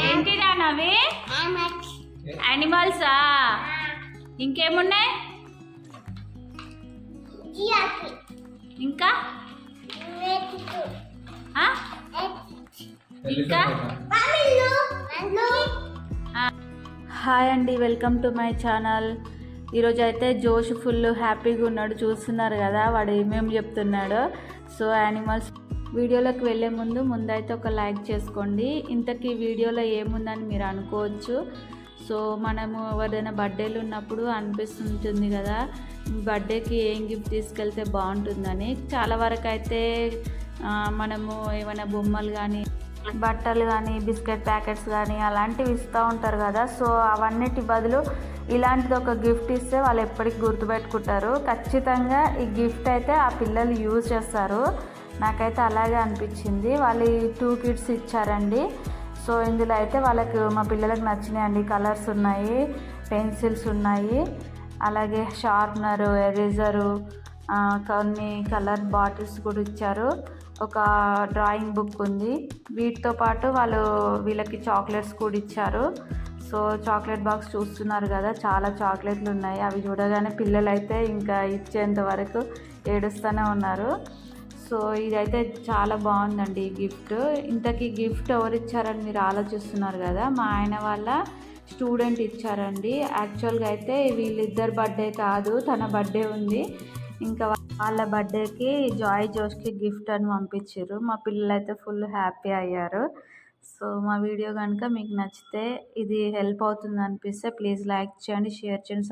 ఏంటిరా నవి యానిమల్సా ఇంకేమున్నాయి ఇంకా ఇంకా హాయ్ అండి, వెల్కమ్ టు మై ఛానల్. ఈరోజు అయితే జోష్ ఫుల్ హ్యాపీగా ఉన్నాడు. చూస్తున్నారు కదా వాడు ఏమేమి చెప్తున్నాడో. సో యానిమల్స్ వీడియోలోకి వెళ్ళే ముందైతే ఒక లైక్ చేసుకోండి. ఇంతకీ వీడియోలో ఏముందని మీరు అనుకోవచ్చు. సో మనము ఎవరైనా బర్త్డేలు ఉన్నప్పుడు అనిపిస్తుంటుంది కదా, బర్త్డేకి ఏం గిఫ్ట్ తీసుకెళ్తే బాగుంటుందని. చాలా వరకు అయితే మనము ఏమైనా బొమ్మలు కానీ బట్టలు కానీ బిస్కెట్ ప్యాకెట్స్ కానీ అలాంటివి ఇస్తూ ఉంటారు కదా. సో అవన్నిటి బదులు ఇలాంటిది ఒక గిఫ్ట్ ఇస్తే వాళ్ళు ఎప్పటికి గుర్తుపెట్టుకుంటారు. ఖచ్చితంగా ఈ గిఫ్ట్ అయితే ఆ పిల్లలు యూజ్ చేస్తారు. నాకైతే అలాగే అనిపించింది. వాళ్ళు 2 కిట్స్ ఇచ్చారండి. సో ఇందులో అయితే వాళ్ళకి మా పిల్లలకు నచ్చినాయండి. కలర్స్ ఉన్నాయి, పెన్సిల్స్ ఉన్నాయి, అలాగే షార్ప్నరు, ఎరేజరు, కొన్ని కలర్ బాటిల్స్ కూడా ఇచ్చారు. ఒక డ్రాయింగ్ బుక్ ఉంది. వీటితో పాటు వీళ్ళకి చాక్లెట్స్ కూడా ఇచ్చారు. సో చాక్లెట్ బాక్స్ చూస్తున్నారు కదా, చాలా చాక్లెట్లు ఉన్నాయి. అవి చూడగానే పిల్లలు అయితే ఇంకా ఇచ్చేంత వరకు ఏడుస్తూనే ఉన్నారు. సో ఇదైతే చాలా బాగుందండి ఈ గిఫ్ట్. ఇంతకీ గిఫ్ట్ ఎవరు ఇచ్చారని మీరు ఆలోచిస్తున్నారు కదా, మా ఆయన వాళ్ళ స్టూడెంట్ ఇచ్చారండి. యాక్చువల్గా అయితే వీళ్ళిద్దరు బర్త్డే కాదు, తన బర్త్డే ఉంది. ఇంకా వాళ్ళ బర్త్డేకి జోష్కి గిఫ్ట్ అని పంపించారు. మా పిల్లలు అయితే ఫుల్ హ్యాపీ అయ్యారు. సో మా వీడియో కనుక మీకు నచ్చితే, ఇది హెల్ప్ అవుతుంది అనిపిస్తే ప్లీజ్ లైక్ చేయండి, షేర్ చేయండి.